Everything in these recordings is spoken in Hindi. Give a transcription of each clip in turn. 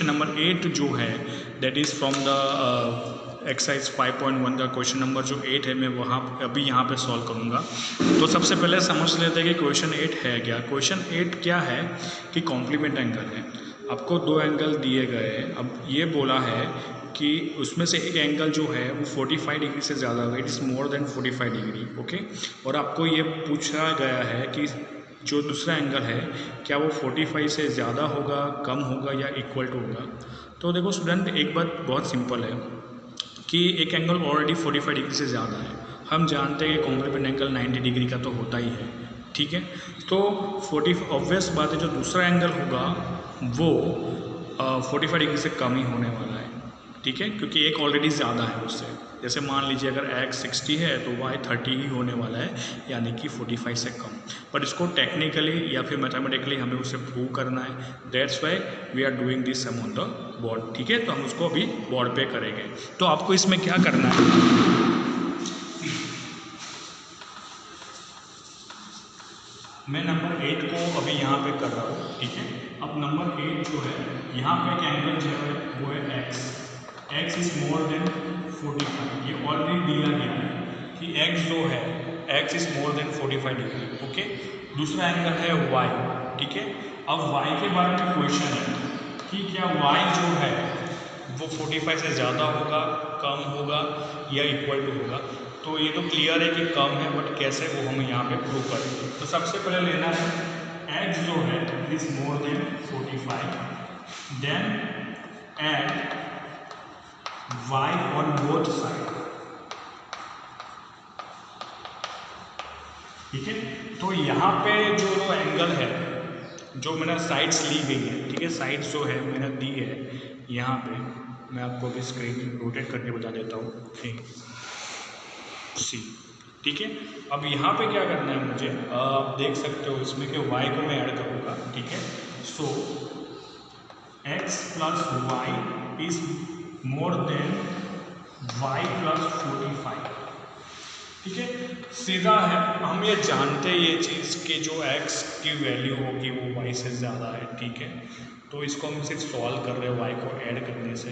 नंबर 8 जो है that is from the exercise 5.1 का क्वेश्चन नंबर जो 8 है मैं वहाँ अभी यहाँ पे सॉल्व करूँगा। तो सबसे पहले समझ लेते हैं कि क्वेश्चन 8 है क्या। क्वेश्चन 8 क्या है कि कॉम्प्लीमेंट एंगल है। आपको दो एंगल दिए गए हैं। अब ये बोला है कि उसमें से एक एंगल जो है वो 45 डिग्री से ज़्यादा होगा, it is more than 45 degree, okay. और आपको ये पूछा गया है कि जो दूसरा एंगल है क्या वो 45 से ज़्यादा होगा, कम होगा या इक्वल टू होगा। तो देखो स्टूडेंट, एक बात बहुत सिंपल है कि एक एंगल ऑलरेडी 45 डिग्री से ज़्यादा है। हम जानते हैं कि कॉम्प्लीमेंट एंगल 90 डिग्री का तो होता ही है, ठीक है। तो 40 ऑब्वियस बात है, जो दूसरा एंगल होगा वो 45 डिग्री से कम ही होने वाला है, ठीक है, क्योंकि एक ऑलरेडी ज़्यादा है उससे। जैसे मान लीजिए अगर x 60 है तो y 30 ही होने वाला है, यानी कि 45 से कम। पर इसको टेक्निकली या फिर मैथमेटिकली हमें उसे प्रूव करना है, that's why we are doing this sum on the board, ठीक है। तो हम उसको अभी बोर्ड पे करेंगे। तो आपको इसमें क्या करना है, मैं नंबर 8 को अभी यहाँ पे कर रहा हूँ, ठीक है। अब नंबर 8 जो है यहाँ पे एक एंगल जो है वो है x इज मोर देन 45। ये ऑलरेडी दिया गया है कि x जो है x is more than 45 degree, okay. दूसरा एंगल है y, ठीक है। अब y के बारे में क्वेश्चन है कि क्या y जो है वो 45 से ज़्यादा होगा, कम होगा या इक्वल टू होगा। तो ये तो क्लियर है कि कम है, बट कैसे वो हम यहाँ पे प्रूव करेंगे। तो सबसे पहले लेना है x जो है is more than 45, then add y on both side, ठीक है। तो यहाँ पे जो एंगल है, जो मैंने साइड्स ली गई है, ठीक है, साइड्स जो है मैंने दी है यहाँ पे, मैं आपको अभी स्क्रीन रोटेट करके बता देता हूँ, सी, ठीक है। अब यहाँ पे क्या करना है मुझे, आप देख सकते हो इसमें कि y को मैं ऐड करूँगा, ठीक है। So x plus y is more than y plus 45, ठीक है। सीधा है, हम ये जानते हैं ये चीज़ कि जो x की वैल्यू होगी वो y से ज़्यादा है, ठीक है। तो इसको हम सिर्फ सॉल्व कर रहे हैं y को ऐड करने से,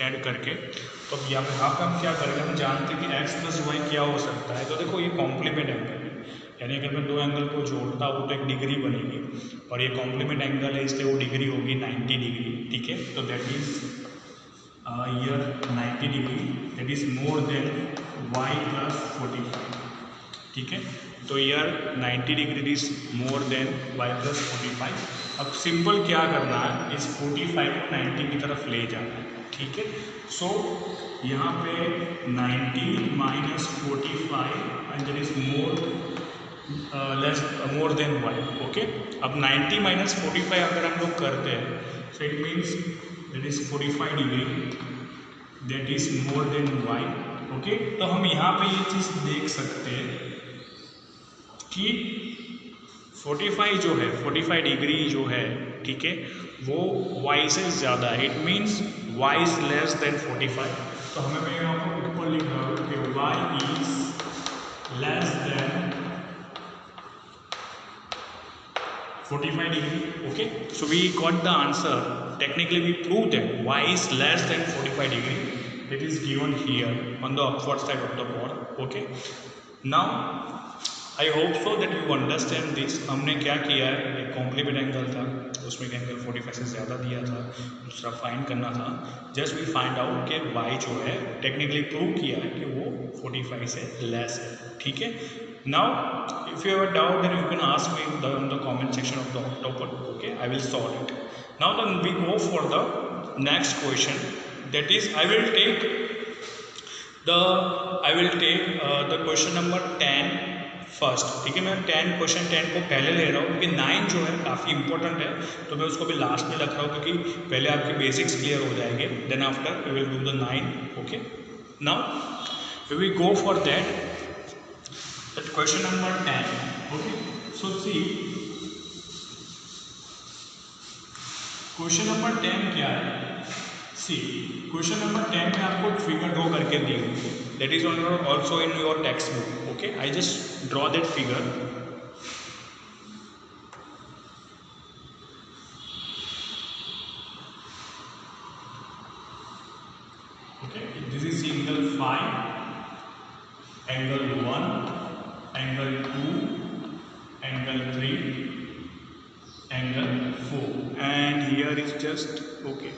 ऐड करके। तो अब यहाँ पे हम क्या करेंगे, हम जानते हैं कि x प्लस वाई क्या हो सकता है। तो देखो ये कॉम्प्लीमेंट एंगल है, यानी अगर मैं दो एंगल को जोड़ता हूँ तो एक डिग्री बनेगी, और ये कॉम्प्लीमेंट एंगल है इसलिए वो डिग्री होगी 90 डिग्री, ठीक है। तो that is here 90 degree, that is more than y plus 45, ठीक है। तो यार 90 degree is more than y plus 45। अब सिंपल क्या करना है, इस 45 को 90 की तरफ ले जाना है, ठीक है। सो यहाँ पे 90 minus 45 and there is more than y, okay. अब 90 माइनस 45 अगर हम लोग करते हैं, so it means that is 45 degree, that is more than y, okay. तो हम यहाँ पे ये चीज़ देख सकते हैं कि 45 जो है, 45 डिग्री जो है, ठीक है, वो y से ज़्यादा है, it means y is less than 45। तो हमें मैं यहाँ पर ऊपर लिख रहा हूँ कि y is less than 45 degree, okay. So we got the answer, technically we prove that y is less than 45 degree, that is given here on the upward side of the board, okay. Now I hope so that you understand this. हमने क्या किया है, एक कॉम्प्लीमेंट एंगल था, उसमें एंगल 45 से ज़्यादा दिया था, दूसरा फाइंड करना था। जस्ट वी फाइंड आउट कि y जो है टेक्निकली प्रूव किया है कि वो 45 से लेस है, ठीक है। Now if you have a doubt then you can ask me in the comment section of the topper, okay, I will solve it. Now then we go for the next question, that is I will take the question number 10 first, ठीक है। मैं क्वेश्चन 10 को पहले ले रहा हूँ क्योंकि 9 जो है काफ़ी इंपॉर्टेंट है, तो मैं उसको भी लास्ट में रख रहा हूँ क्योंकि पहले आपके बेसिक्स क्लियर हो जाएंगे, then after we will do the 9, okay. Now we go for that question number 10, okay. So see question number 10 क्या है, सी क्वेश्चन नंबर 10 में आपको फिगर ड्रॉ करके दी हुई, that is also in your text book, okay. I just draw that figure, okay, this is angle 5, angle 1, angle 2, angle 3, angle 4 and here is just okay,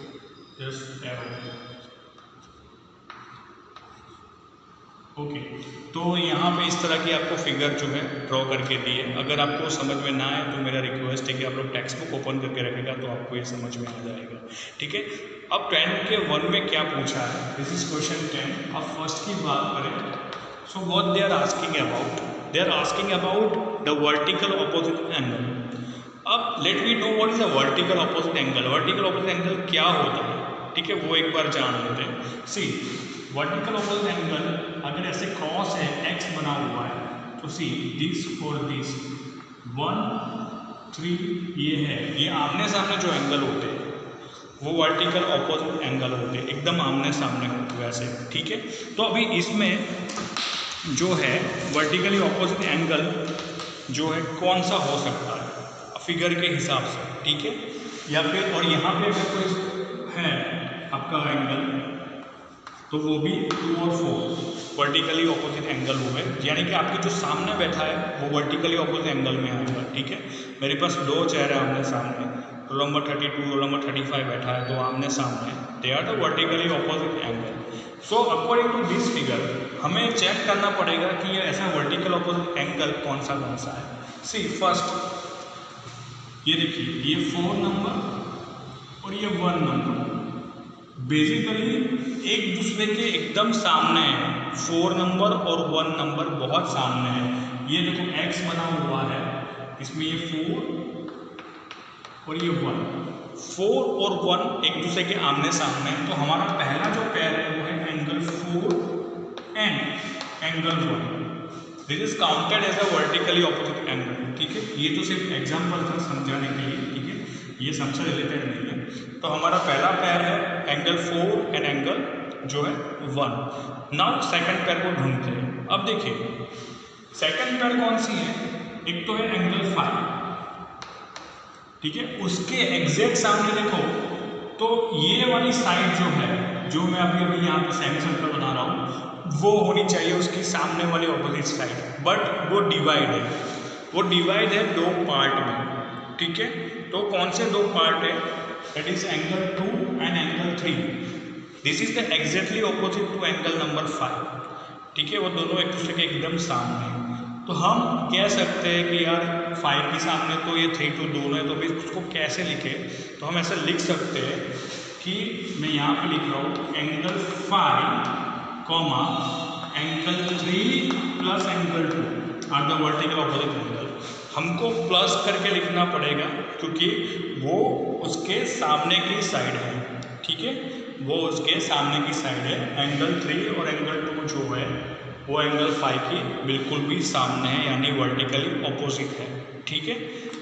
just arrow. Okay, तो यहाँ पे इस तरह की आपको फिगर जो है ड्रॉ करके दी है। अगर आपको समझ में ना आए तो मेरा रिक्वेस्ट है कि आप लोग टेक्स्ट बुक ओपन करके रखेगा तो आपको ये समझ में आ जाएगा। ठीक है, अब 10 के 1 में क्या पूछा है, दिस इज क्वेश्चन 10। अब फर्स्ट की बात करें, so what they are asking about, they are asking about the vertical opposite angle. अब let we know what is a vertical opposite angle. Vertical opposite angle क्या होता है, ठीक है, वो एक बार जान लेते हैं। सी वर्टिकल ऑपोजिट एंगल अगर ऐसे क्रॉस है, एक्स बना हुआ है, तो सी दिस और दिस 1 3 ये है, ये आमने सामने जो एंगल होते हैं वो वर्टिकल ऑपोजिट एंगल होते हैं, एकदम आमने सामने होते वैसे। ठीक है, तो अभी इसमें जो है वर्टिकली ऑपोजिट एंगल जो है कौन सा हो सकता है फिगर के हिसाब से, ठीक है, या फिर और यहाँ पे अगर कोई है आपका एंगल तो वो भी 2 और 4 वर्टिकली ऑपोजिट एंगल हुए, यानी कि आपके जो सामने बैठा है वो वर्टिकली ऑपोजिट एंगल में आएगा। ठीक है, मेरे पास दो चेहरे आमने सामने, रोल नंबर 32 रोल नंबर 35 बैठा है, तो आमने सामने, they are the vertically opposite angle. So according to this figure हमें चेक करना पड़ेगा कि ये ऐसा वर्टिकल ऑपोजिट एंगल कौन सा है। सी फर्स्ट ये देखिए, ये 4 नंबर और ये 1 नंबर बेसिकली एक दूसरे के एकदम सामने है। 4 नंबर और 1 नंबर बहुत सामने है। ये देखो एक्स बना हुआ है, इसमें ये 4 और ये 1, 4 और 1 एक दूसरे के आमने सामने है। तो हमारा पहला जो पेयर है वो है angle 4 and angle 1। This is counted as a vertically opposite angle. ठीक है, ये तो सिर्फ एग्जाम्पल था समझाने के लिए। ठीक है, ये सबसे रिलेटेड नहीं है। तो हमारा पहला पेयर है एंगल 4 एंड एंगल जो है 1। नाउ सेकंड पेयर को ढूंढते हैं। अब देखिए सेकंड पेयर कौन सी है, एक तो है एंगल 5, ठीक है, उसके एग्जैक्ट सामने देखो तो ये वाली साइड जो है, जो मैं अभी यहाँ पे सेमी सर्कल बना रहा हूँ, वो होनी चाहिए उसकी सामने वाली ऑपोजिट साइड, बट वो डिवाइड है, वो डिवाइड है 2 पार्ट में। ठीक है, तो कौन से 2 पार्ट है, that is angle 2 and angle 3। This is the exactly opposite to angle number 5। ठीक है, वो दोनों एक दूसरे के एकदम सामने। तो हम कह सकते हैं कि यार 5 के सामने तो ये 3 तो दोनों है, तो भी उसको कैसे लिखे, तो हम ऐसे लिख सकते हैं कि मैं यहाँ पे लिख रहा हूँ angle 5 comma angle 3 plus angle 2 are the vertical opposite angle. हमको प्लस करके लिखना पड़ेगा क्योंकि वो उसके सामने की साइड है। ठीक है, वो उसके सामने की साइड है। एंगल 3 और एंगल 2 जो है वो एंगल 5 की बिल्कुल भी सामने है, यानी वर्टिकली ऑपोजिट है। ठीक है,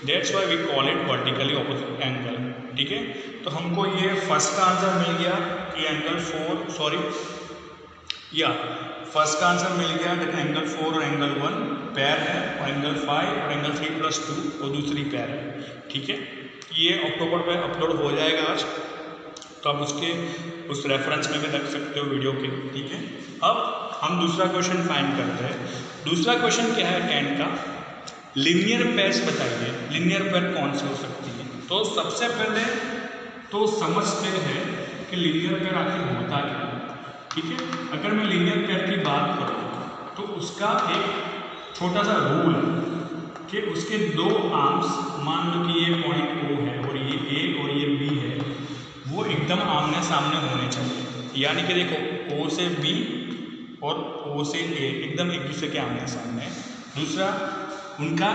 that's why we call it vertically opposite angle. ठीक है, तो हमको ये फर्स्ट का आंसर मिल गया कि एंगल 4 सॉरी या फर्स्ट का आंसर मिल गया दैट एंगल 4 और एंगल 1 पेयर है, और एंगल 5 और एंगल 3 प्लस 2 वो दूसरी पेयर है। ठीक है, ये अक्टूबर में अपलोड हो जाएगा आज, तो आप उसके उस रेफरेंस में भी रख सकते हो वीडियो के। ठीक है, अब हम दूसरा क्वेश्चन फाइंड करते हैं। दूसरा क्वेश्चन क्या है 10 का, लीनियर पेयर्स बताइए, लीनियर पेयर कौन सी हो सकती है। तो सबसे पहले तो समझते हैं कि लीनियर पेयर आखिर होता क्या है। ठीक है, अगर मैं लीनियर पेयर की बात करूँ तो उसका एक छोटा सा रूल है कि उसके 2 आर्म्स, मान लो कि ये पॉइंट O है और ये A और ये B है, वो एकदम आमने सामने होने चाहिए। यानी कि देखो O से B और O से A एकदम एक दूसरे के आमने सामने। दूसरा, उनका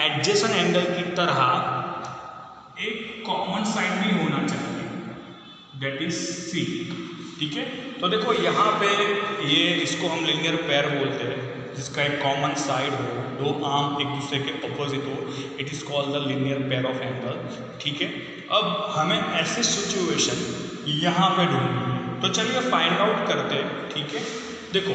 एडजेसेंट एंगल की तरह एक कॉमन साइड भी होना चाहिए, दैट इज C। ठीक है, तो देखो यहाँ पे ये इसको हम लीनियर पेयर बोलते हैं, जिसका एक कॉमन साइड हो, 2 आर्म एक दूसरे के अपोजिट हो, it is called the linear pair of angle. ठीक है, अब हमें ऐसी सिचुएशन यहाँ पे ढूंढनी है, तो चलिए फाइंड आउट करते हैं। ठीक है, देखो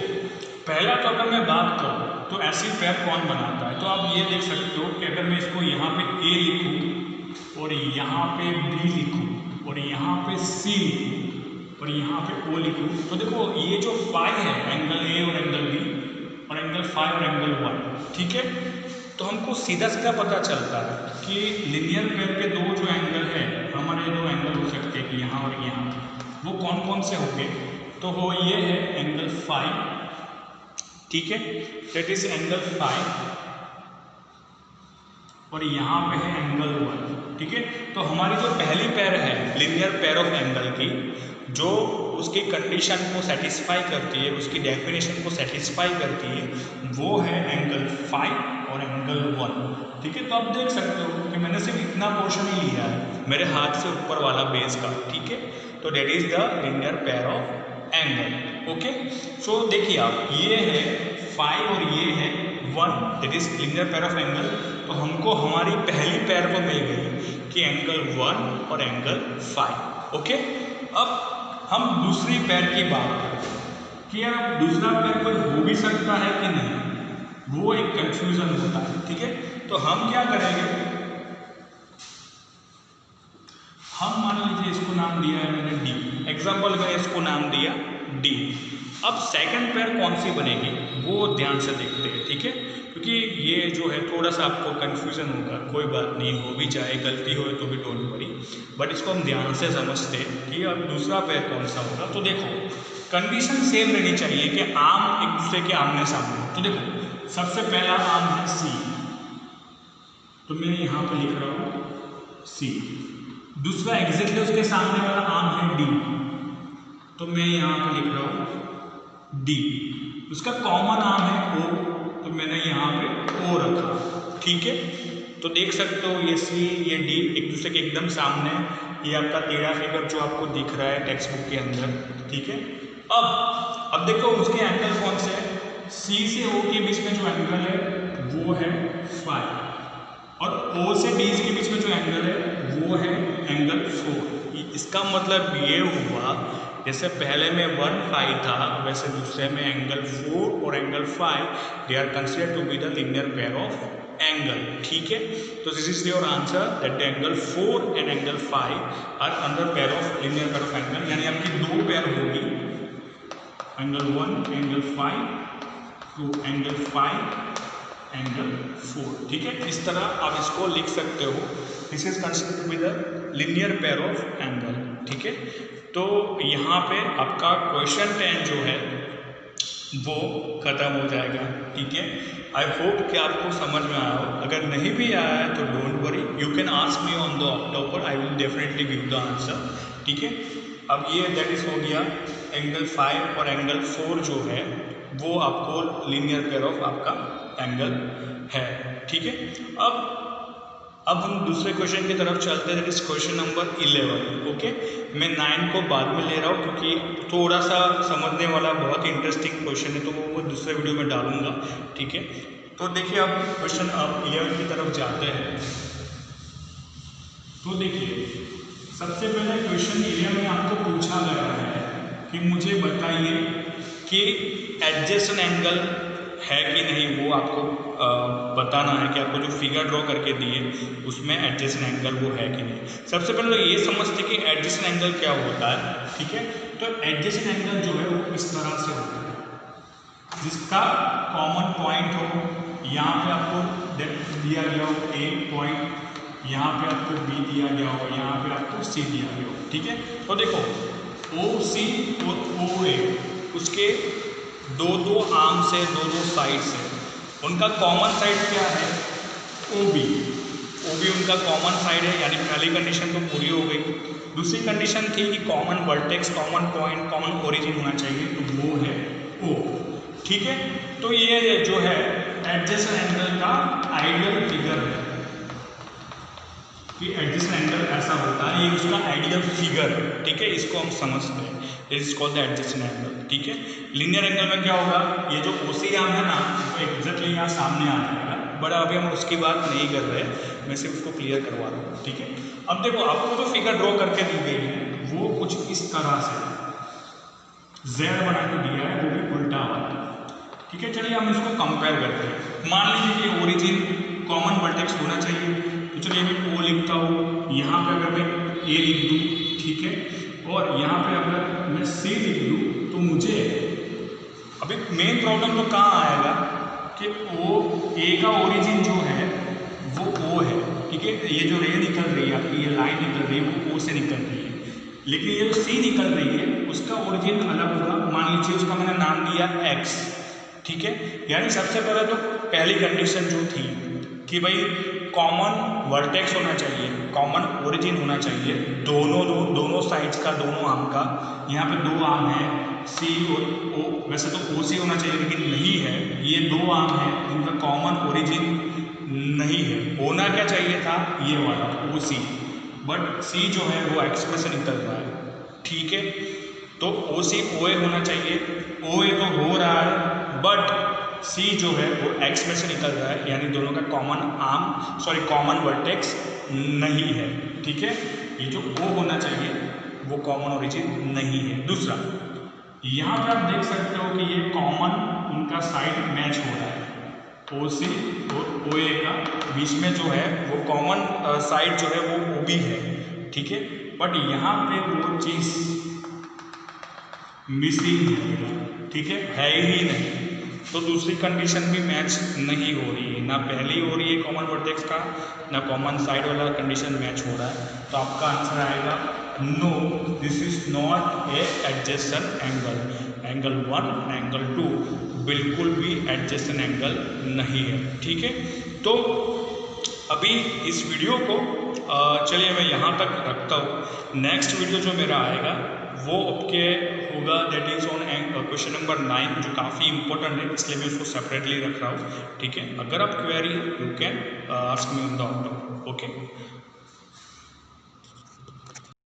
पहला तो अगर मैं बात करूँ तो ऐसी पेयर कौन बनाता है, तो आप ये देख सकते हो कि अगर मैं इसको यहाँ पे A लिखूँ और यहाँ पे B लिखूँ और यहाँ पे C लिखूँ, और यहाँ पे O लिखूँ तो देखो ये जो फाई है एंगल A और एंगल B और एंगल फाई और एंगल 1, ठीक है। तो हमको सीधा सीधा पता चलता है कि लीनियर पेयर के दो जो एंगल है, हमारे दो एंगल हो सकते हैं कि यहाँ और यहाँ, वो कौन कौन से होंगे। तो वो ये है एंगल फाई, ठीक है, दैट इज एंगल फाई, और यहाँ पे है एंगल 1, ठीक है। तो हमारी जो पहली पेयर है लीनियर पेयर ऑफ एंगल की, जो उसकी कंडीशन को सेटिस्फाई करती है, उसकी डेफिनेशन को सेटिस्फाई करती है, वो है एंगल फाई और एंगल 1, ठीक है। तो आप देख सकते हो कि मैंने सिर्फ इतना पोर्शन ही लिया है मेरे हाथ से ऊपर वाला बेस का, ठीक है। तो that is the linear pair of angle, okay. So देखिए आप, ये है फाई और ये है 1, that is linear pair of angle. तो हमको हमारी पहली पेयर तो मिल गई कि एंगल 1 और एंगल फाई, ओके। अब हम दूसरी पेयर की बात करें कि यार दूसरा पेयर कोई हो भी सकता है कि नहीं, वो एक कंफ्यूजन होता है, ठीक है। तो हम क्या करेंगे, हम मान लीजिए इसको नाम दिया है मैंने D, एग्जाम्पल में इसको नाम दिया D। अब सेकंड पेयर कौन सी बनेगी वो ध्यान से देखते हैं, ठीक है, क्योंकि ये जो है थोड़ा सा आपको कंफ्यूजन होगा, कोई बात नहीं, हो भी चाहे गलती हो तो भी डोंट वरी, बट इसको हम ध्यान से समझते हैं कि अब दूसरा पेयर कौन सा होगा। तो देखो कंडीशन सेम रहनी चाहिए कि आर्म एक दूसरे के आमने सामने। तो देखो सबसे पहला आर्म है C, तो मैं यहाँ पे लिख रहा हूँ C। दूसरा एग्जैक्टली उसके सामने वाला आर्म है D, तो मैं यहाँ पे लिख रहा हूँ D। उसका कॉमन आर्म है O, तो मैंने यहाँ पे O रखा, ठीक है। तो देख सकते हो ये C ये D एक दूसरे के एकदम सामने, ये आपका टेढ़ा फिगर जो आपको दिख रहा है टेक्स्ट बुक के अंदर, ठीक है। अब देखो उसके एंगल कौन से हैं, C से O के बीच में जो एंगल है वो है फाई, और O से D के बीच में जो एंगल है वो है एंगल 4। इसका मतलब ये हुआ जैसे पहले में 1 फाई था, वैसे दूसरे में एंगल 4 और angle 5 they are considered to be the linear pair of angle, ठीक है। तो this is your answer that the angle 4 and angle 5 are under pair of linear pair of angle, यानी आपकी दो पेयर होगी angle 1 angle 5 to angle 5 angle 4, ठीक है। इस तरह आप इसको लिख सकते हो, this is considered to be the linear pair of angle, ठीक है। तो यहाँ पे आपका क्वेश्चन 10 जो है वो खत्म हो जाएगा, ठीक है। आई होप कि आपको समझ में आया हो, अगर नहीं भी आया है तो don't worry, you can ask me on the October, I will definitely give the answer, ठीक है। अब ये दैट इज हो गया एंगल 5 और एंगल 4 जो है वो आपको लीनियर पेयर ऑफ आपका एंगल है, ठीक है। अब हम दूसरे क्वेश्चन की तरफ चलते हैं, that is question number 11, okay. मैं 9 को बाद में ले रहा हूँ क्योंकि थोड़ा सा समझने वाला बहुत ही इंटरेस्टिंग क्वेश्चन है, तो वो दूसरे वीडियो में डालूंगा, ठीक है। तो देखिए अब क्वेश्चन 11 की तरफ जाते हैं। तो देखिए सबसे पहले क्वेश्चन 11 में आपको पूछा गया है कि मुझे बताइए कि एडजेसेंट एंगल है कि नहीं, वो आपको बताना है कि आपको जो फिगर ड्रॉ करके दिए उसमें एडजेसेंट एंगल वो है कि नहीं। सबसे पहले तो ये समझते कि एडजेसेंट एंगल क्या होता है, ठीक है। तो एडजेसेंट एंगल जो है वो इस तरह से होता है, जिसका कॉमन पॉइंट हो, यहाँ पे आपको दिया गया हो A पॉइंट, यहाँ पे आपको B दिया गया हो, यहाँ पे आपको C दिया गया हो, ठीक है। तो देखो OC और OA उसके दो आर्म से दो साइड से, उनका कॉमन साइड क्या है OB उनका कॉमन साइड है, यानी पहली कंडीशन तो पूरी हो गई। दूसरी कंडीशन थी कि common vertex, common point, common origin होना चाहिए, तो वो है O, ठीक है। तो ये जो है एडजेसेंट एंगल का आइडियल फिगर है कि एडजेसेंट एंगल ऐसा होता है, ये उसका आइडियल फिगर है, ठीक है। इसको हम समझते हैं, it is called the adjacent angle, ठीक है। लीनियर एंगल में क्या होगा, ये जो OC आर्म है ना वो एग्जैक्टली यहाँ सामने आ जाएगा, बट अभी हम उसकी बात नहीं कर रहे, मैं सिर्फ उसको क्लियर करवा रहा हूँ, ठीक है। अब देखो आपको जो फिगर ड्रॉ करके दी गई है वो कुछ इस तरह से Z बना के दिया है, वो भी उल्टा वाला, ठीक है। चलिए हम इसको कंपेयर करते हैं। मान लीजिए कि ओरिजिन कॉमन वर्टेक्स होना चाहिए, तो चलिए मैं O लिखता हूँ, यहाँ पे अगर मैं A लिख दूँ, ठीक है, और यहाँ पे अगर मैं सी लिख दूँ तो मुझे अभी मेन प्रॉब्लम तो कहाँ आएगा कि ओ ए का ओरिजिन जो है वो ओ है, ठीक है। ये जो रे निकल रही है आपकी, ये लाइन निकल रही है वो ओ से निकल रही है, लेकिन ये जो सी निकल रही है उसका ओरिजिन अलग होगा। मान लीजिए उसका मैंने नाम दिया एक्स, ठीक है। यानी सबसे पहले तो पहली कंडीशन जो थी कि भाई कॉमन वर्टेक्स होना चाहिए, कॉमन ओरिजिन होना चाहिए दोनों साइड्स का, दोनों आर्म का। यहाँ पे दो आर्म है सी और ओ, वैसे तो ओ सी होना चाहिए लेकिन नहीं है, ये दो आर्म है जिनका कॉमन ओरिजिन नहीं है। होना क्या चाहिए था ये वाला ओ सी, बट सी जो है वो एक्स में से निकल रहा है, ठीक है। तो ओ सी ओ ए होना चाहिए, ओ ए तो हो रहा है बट सी जो है वो एक्स में से निकल रहा है, यानी दोनों का कॉमन वर्टेक्स नहीं है, ठीक है। ये जो ओ होना चाहिए वो कॉमन ओरिजिन नहीं है। दूसरा, यहाँ पे आप देख सकते हो कि ये कॉमन इनका साइड मैच हो रहा है, ओ सी और ओ ए का बीच में जो है वो कॉमन साइड जो है वो ओ बी है, ठीक है। बट यहाँ पे वो चीज़ मिसिंग है, ठीक है ही नहीं। तो दूसरी कंडीशन भी मैच नहीं हो रही है, ना पहली हो रही है कॉमन वर्टेक्स का, ना कॉमन साइड वाला कंडीशन मैच हो रहा है। तो आपका आंसर आएगा no, this is not a adjacent angle. Angle 1, angle 2 बिल्कुल भी एडजेसेंट एंगल नहीं है, ठीक है। तो अभी इस वीडियो को चलिए मैं यहाँ तक रखता हूँ। नेक्स्ट वीडियो जो मेरा आएगा वो आपके होगा, that is on question number 9, जो काफ़ी इंपॉर्टेंट है, इसलिए मैं उसको सेपरेटली रख रहा हूँ, ठीक है। अगर आप query you can ask me on the outdoor, okay.